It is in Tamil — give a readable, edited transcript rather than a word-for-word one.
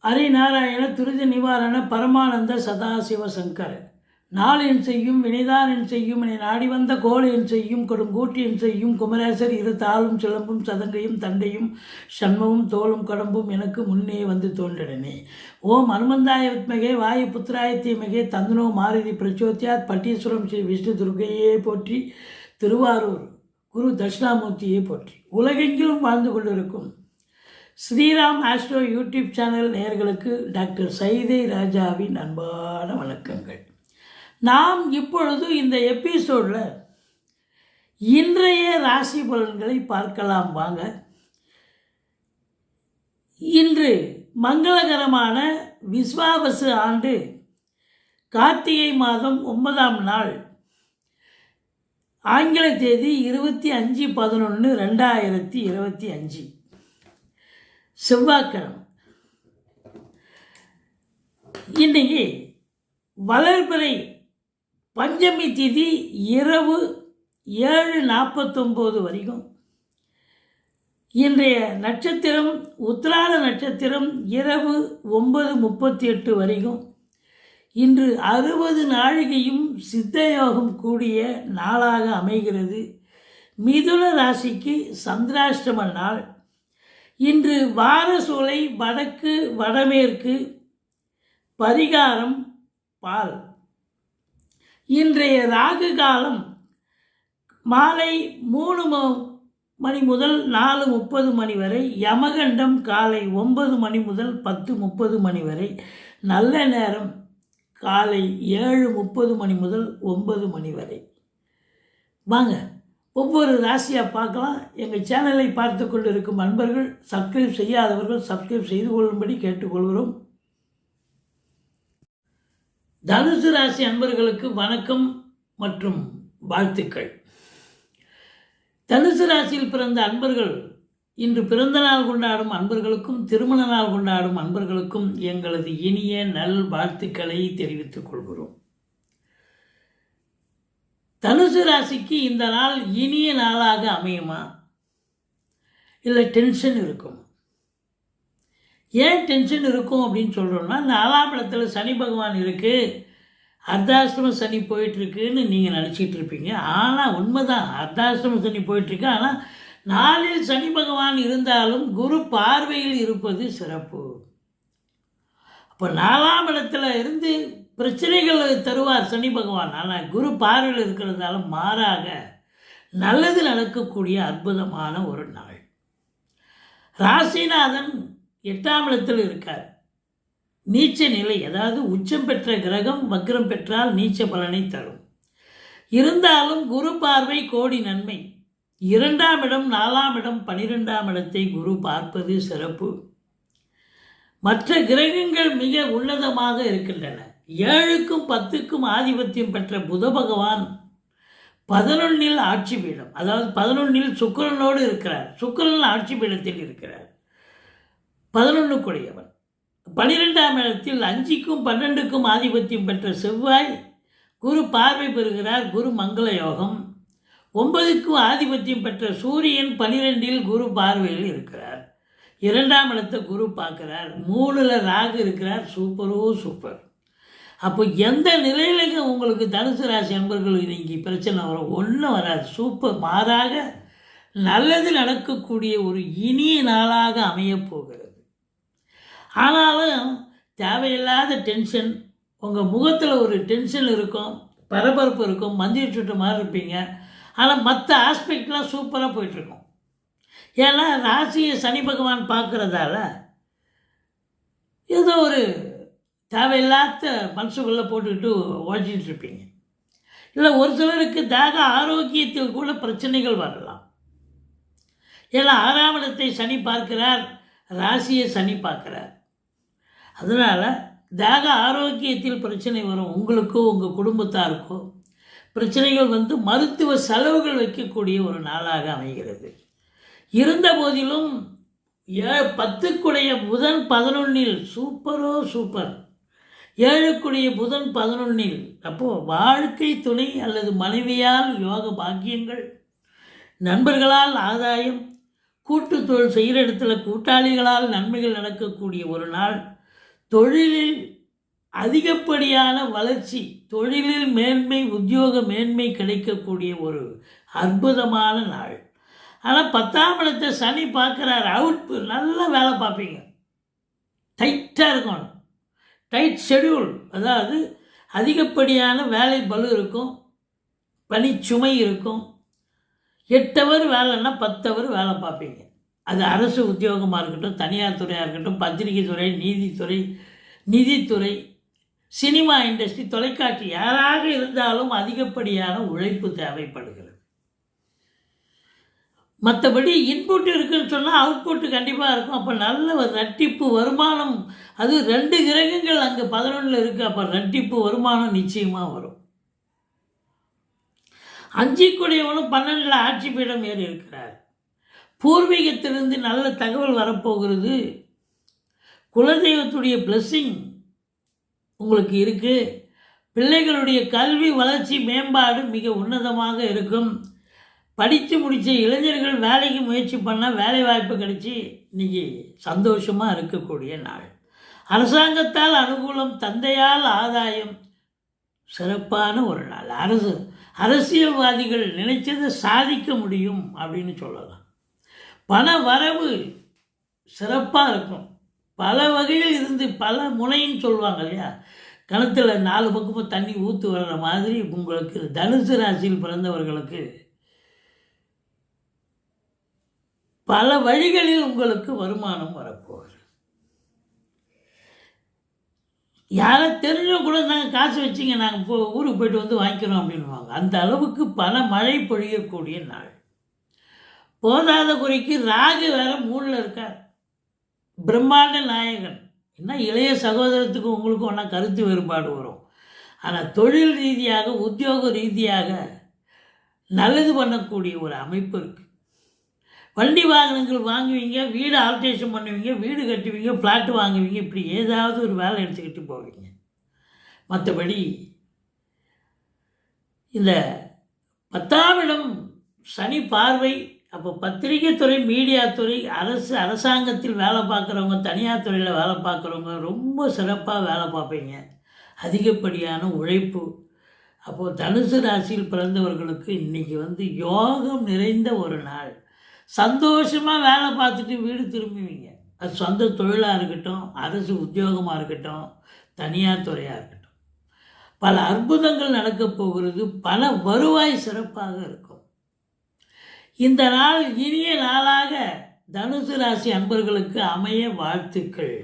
ஹரிநாராயண துரித நிவாரண பரமானந்த சதாசிவ சங்கர நாளின் செய்யும் வினைதானின் செய்யும் என நாடி வந்த கோளின் செய்யும் கொடுங்கூட்டியின் செய்யும் குமரேசர் இரு தாளும் சிலம்பும் சதங்கையும் தண்டையும் சண்மமும் தோளும் கடம்பும் எனக்கு முன்னே வந்து தோன்றினே. ஓம் அனுமந்தாய வித்மகே வாயு புத்திராய தீமகே தந்தனோ மாருதி பிரச்சோத்தியாத் பட்டீஸ்வரம் ஸ்ரீ விஷ்ணு துர்கையே போற்றி. திருவாரூர் குரு தட்சிணாமூர்த்தியை போற்றி. உலகெங்கிலும் வாழ்ந்து கொண்டிருக்கும் ஸ்ரீராம் ஆஸ்ட்ரோ யூடியூப் சேனல் நேயர்களுக்கு டாக்டர் சைதை ராஜாவின் அன்பான வணக்கங்கள். நாம் இப்பொழுது இந்த எபிசோடில் இன்றைய ராசி பலன்களை பார்க்கலாம் வாங்க. இன்று மங்களகரமான விஸ்வாவசு ஆண்டு கார்த்திகை மாதம் 9ஆம் நாள், ஆங்கில தேதி 25/11/2025 செவ்வாய்க்கிழமை. இன்றைக்கி வளர்பிறை பஞ்சமி திதி இரவு 7:49 வரைக்கும். இன்றைய நட்சத்திரம் உத்திராட நட்சத்திரம் இரவு 9:38 வரைக்கும். இன்று 60 நாழிகையும் சித்தயோகம் கூடிய நாளாக அமைகிறது. மிதுன ராசிக்கு சந்திராஷ்டம நாள். இன்று வாரசூலை வடக்கு வடமேற்கு, பரிகாரம் பால். இன்றைய ராகு காலம் மாலை 3 மணி முதல் 4:30 மணி வரை, யமகண்டம் காலை 9 மணி முதல் 10:30 மணி வரை, நல்ல நேரம் காலை 7:30 மணி முதல் 9 மணி வரை. வாங்க ஒவ்வொரு ராசியாக பார்க்கலாம். எங்கள் சேனலை பார்த்து கொண்டு இருக்கும் அன்பர்கள், சப்ஸ்கிரைப் செய்யாதவர்கள் சப்ஸ்கிரைப் செய்து கொள்ளும்படி கேட்டுக்கொள்கிறோம். தனுசு ராசி அன்பர்களுக்கு வணக்கம் மற்றும் வாழ்த்துக்கள். தனுசு ராசியில் பிறந்த அன்பர்கள், இன்று பிறந்த நாள் கொண்டாடும் அன்பர்களுக்கும் திருமண நாள் கொண்டாடும் அன்பர்களுக்கும் எங்களது இனிய நல் வாழ்த்துக்களை தெரிவித்துக் கொள்கிறோம். தனுசு ராசிக்கு இந்த நாள் இனிய நாளாக அமையுமா, இல்லை டென்ஷன் இருக்கும்? ஏன் டென்ஷன் இருக்கும் அப்படின்னு சொல்கிறோம்னா, 4ஆம் இடத்துல சனி பகவான் இருக்குது, அர்த்தாஷ்டம சனி போயிட்டுருக்குன்னு நீங்கள் நினச்சிட்டு இருப்பீங்க. ஆனால் உண்மைதான், அர்த்தாஷ்டம சனி போயிட்டுருக்கு. ஆனால் நாளில் சனி பகவான் இருந்தாலும் குரு பார்வையில் இருப்பது சிறப்பு. அப்போ 4ஆம் இடத்துல இருந்து பிரச்சனைகள் தருவார் சனி பகவான். ஆனால் குரு பார்வையில் இருக்கிறதால மாறாக நல்லது நடக்கக்கூடிய அற்புதமான ஒரு நாள். ராசிநாதன் 8ஆம் இடத்தில் இருக்கார். நீச்ச நிலை, அதாவது உச்சம் பெற்ற கிரகம் வக்ரம் பெற்றால் நீச்ச பலனை தரும். இருந்தாலும் குரு பார்வை கோடி நன்மை. 2ஆம் இடம் 4ஆம் இடம் 12ஆம் இடத்தை குரு பார்ப்பது சிறப்பு. மற்ற கிரகங்கள் மிக உன்னதமாக இருக்கின்றன. 7க்கும் 10க்கும் ஆதிபத்தியம் பெற்ற புத பகவான் 11இல் ஆட்சி பீடம், அதாவது 11இல் சுக்கிரனோடு இருக்கிறார். சுக்கிரன் ஆட்சி பீடத்தில் இருக்கிறார், 11 கூடியவன். 12ஆம் இடத்தில் 5க்கும் 12க்கும் ஆதிபத்தியம் பெற்ற செவ்வாய் குரு பார்வை பெறுகிறார், குரு மங்கள யோகம். 9க்கும் ஆதிபத்தியம் பெற்ற சூரியன் 12இல் குரு பார்வையில் இருக்கிறார், 2ஆம் இடத்தை குரு பார்க்கிறார். 3ல் ராகு இருக்கிறார். சூப்பரோ சூப்பர். அப்போ எந்த நிலையிலங்க உங்களுக்கு தனுசு ராசி அன்பர்கள் இன்னைக்கு பிரச்சனை வரும்? ஒன்றும் வராது. சூப்பர். மாறாக நல்லது நடக்கக்கூடிய ஒரு இனிய நாளாக அமையப்போகிறது. ஆனாலும் தேவையில்லாத டென்ஷன், உங்கள் முகத்தில் ஒரு டென்ஷன் இருக்கும், பரபரப்பு இருக்கும், மந்திரி சுட்ட மாதிரி இருப்பீங்க. ஆனால் மற்ற ஆஸ்பெக்ட்லாம் சூப்பராக போயிட்டுருக்கும். ஏன்னா ராசியை சனி பகவான் பார்க்குறதால ஏதோ ஒரு தேவையில்லாத மனசுக்குள்ளே போட்டுக்கிட்டு ஓடிட்டு இருப்பீங்க. இல்லை ஒரு சிலருக்கு தேக ஆரோக்கியத்தில் கூட பிரச்சனைகள் வரலாம். ஏன்னா 6ஆம் இடத்தை சனி பார்க்கிறார், ராசியை சனி பார்க்குறார். அதனால் தேக ஆரோக்கியத்தில் பிரச்சனை வரும். உங்களுக்கோ உங்கள் குடும்பத்தாருக்கோ பிரச்சனைகள் வந்து மருத்துவ செலவுகள் வைக்கக்கூடிய ஒரு நாளாக அமைகிறது. இருந்த போதிலும் 10க்குடைய புதன் 11இல் சூப்பரோ சூப்பர். 7க்குடைய புதன் 11இல். அப்போது வாழ்க்கை துணை அல்லது மனைவியால் யோக பாக்கியங்கள், நண்பர்களால் ஆதாயம், கூட்டு தொழில் செய்கிற இடத்துல கூட்டாளிகளால் நன்மைகள் நடக்கக்கூடிய ஒரு நாள். தொழிலில் அதிகப்படியான வளர்ச்சி, தொழிலில் மேன்மை, உத்தியோக மேன்மை கிடைக்கக்கூடிய ஒரு அற்புதமான நாள். ஆனால் 10ஆம் இடத்தை சனி பார்க்குறார். நல்லா வேலை பார்ப்பீங்க, டைட்டாக இருக்கும், டைட் ஷெடியூல், அதாவது அதிகப்படியான வேலை பளு இருக்கும், பணிச்சுமை இருக்கும். 8 ஹவர் வேலைன்னா 10 ஹவர் வேலை பார்ப்பீங்க. அது அரசு உத்தியோகமாக இருக்கட்டும், தனியார் துறையாக இருக்கட்டும், பத்திரிகை துறை, நீதித்துறை, நிதித்துறை, சினிமா இண்டஸ்ட்ரி, தொலைக்காட்சி, யாராக இருந்தாலும் அதிகப்படியான உழைப்பு தேவைப்படுகிறது. மற்றபடி இன்புட் இருக்குன்னு சொன்னால் அவுட்புட்டு கண்டிப்பாக இருக்கும். அப்போ நல்ல ஒரு ரெட்டிப்பு வருமானம், அது 2 கிரகங்கள் அங்கே 11 இருக்குது. அப்போ ரெட்டிப்பு வருமானம் நிச்சயமாக வரும். 5 12 ஆட்சி பீடம் ஏறி இருக்கிறார். பூர்வீகத்திலிருந்து நல்ல தகவல் வரப்போகிறது. குலதெய்வத்துடைய பிளெஸ்ஸிங் உங்களுக்கு இருக்குது. பிள்ளைகளுடைய கல்வி வளர்ச்சி மேம்பாடு மிக உன்னதமாக இருக்கும். படித்து முடித்த இளைஞர்கள் வேலைக்கு முயற்சி பண்ணால் வேலை வாய்ப்பு கிடைச்சி இன்றைக்கி சந்தோஷமாக இருக்கக்கூடிய நாள். அரசாங்கத்தால் அனுகூலம், தந்தையால் ஆதாயம், சிறப்பான ஒரு நாள். அரசியல்வாதிகள் நினைச்சதை சாதிக்க முடியும் அப்படின்னு சொல்லலாம். பண வரவு சிறப்பாக இருக்கும். பல வகையில் இருந்து பல முனைன்னு சொல்லுவாங்க இல்லையா, கிணத்துல 4 பக்கமும் தண்ணி ஊற்று வர்ற மாதிரி உங்களுக்கு தனுசு ராசியில் பிறந்தவர்களுக்கு பல வழிகளில் உங்களுக்கு வருமானம் வரப்போகுது. யாரை தெரிஞ்சவங்க கூட நாங்கள் காசு வச்சிங்க, நாங்கள் ஊருக்கு போய்ட்டு வந்து வாங்கிக்கிறோம் அப்படின்வாங்க. அந்த அளவுக்கு பல மழை பொழியக்கூடிய நாள். போதாத குறைக்கு ராகு வேற 3ல் இருக்கார். பிரம்மாண்ட நாயகன். என்ன இளைய சகோதரத்துக்கு உங்களுக்கு ஒன்றா கருத்து வேறுபாடு வரும். ஆனால் தொழில் ரீதியாக, உத்தியோக ரீதியாக நல்லது பண்ணக்கூடிய ஒரு அமைப்பு இருக்குது. வண்டி வாகனங்கள் வாங்குவீங்க, வீடு ஆல்ட்ரேஷன் பண்ணுவீங்க, வீடு கட்டுவீங்க, ஃப்ளாட்டு வாங்குவீங்க, இப்படி ஏதாவது ஒரு வேலை எடுத்துக்கிட்டு போவீங்க. மற்றபடி இந்த 10ஆம் இடம் சனி பார்வை. அப்போ பத்திரிகை துறை, மீடியா துறை, அரசாங்கத்தில் வேலை பார்க்குறவங்க, தனியார் துறையில் வேலை பார்க்குறவங்க ரொம்ப சிறப்பாக வேலை பார்ப்பீங்க. அதிகப்படியான உழைப்பு. அப்போது தனுசு ராசியில் பிறந்தவர்களுக்கு இன்றைக்கி யோகம் நிறைந்த ஒரு நாள். சந்தோஷமாக வேலை பார்த்துட்டு வீடு திரும்புவீங்க. அது சொந்த தொழிலாக இருக்கட்டும், அரசு உத்தியோகமாக இருக்கட்டும், தனியார் துறையாக இருக்கட்டும், பல அற்புதங்கள் நடக்கப் போகிறது. பல வருவாய் சிறப்பாக இருக்கும். இந்த நாள் இனிய நாளாக தனுசு ராசி அன்பர்களுக்கு அமைய வாழ்த்துக்கள்.